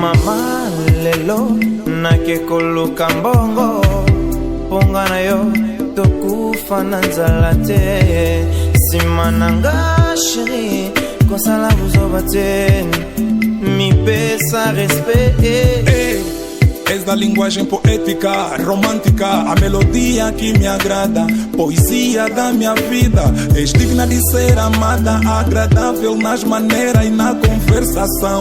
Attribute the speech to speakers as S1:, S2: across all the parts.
S1: Mama lelo nake koluka mbongo ponga na yo tokufa na nzala te sima nanga chérie kosala buzoba te mi pesa respect.
S2: És da linguagem poética, romântica, a melodia que me agrada, poesia da minha vida. És digna de ser amada, agradável nas maneiras e na conversação.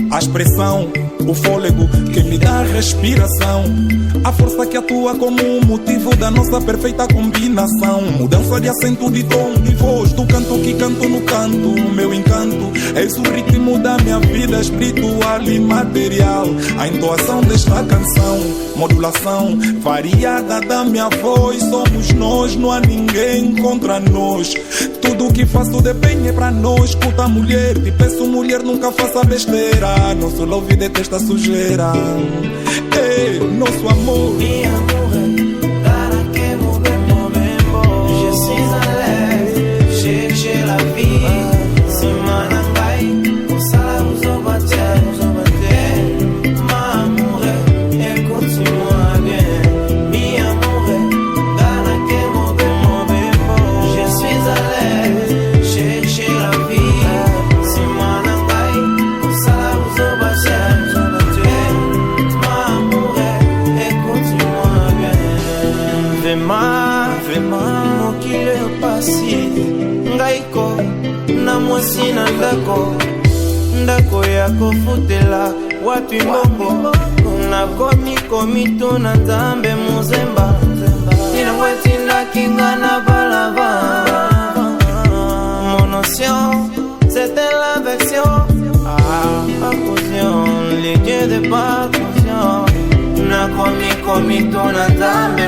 S2: A expressão, o fôlego que me dá respiração, a força que atua como um motivo da nossa perfeita combinação. Mudança de acento, de tom, de voz, do canto que canto no canto. O meu encanto, és o ritmo da minha vida espiritual e material. A entoação desta canção, modulação variada da minha voz. Somos nós, não há ninguém contra nós. Tudo o que faço depende pra nós. Escuta mulher, te peço mulher, nunca faça besteira. Nosso love detesta sujeira. Ei, nosso amor.
S1: Mi amour, para que movemos bem. Je suis à l'aise, chercher la vie. Si manangai, o sala uso bater. Ma amour, écoute-moi bien. Mi amour, para que movemos bem. Je suis à l'aise, chercher la vie. Si manangai, o sala uso bater. Vraiment, mokile pasi ngaiko na mwasi na ndako ya kofutela wapi mbongo nakomi tuna nzambe muzemba inawetinda kinga na balaba. Mon notion c'était la version à caution les dieux de pas caution nakomi tuna nzambe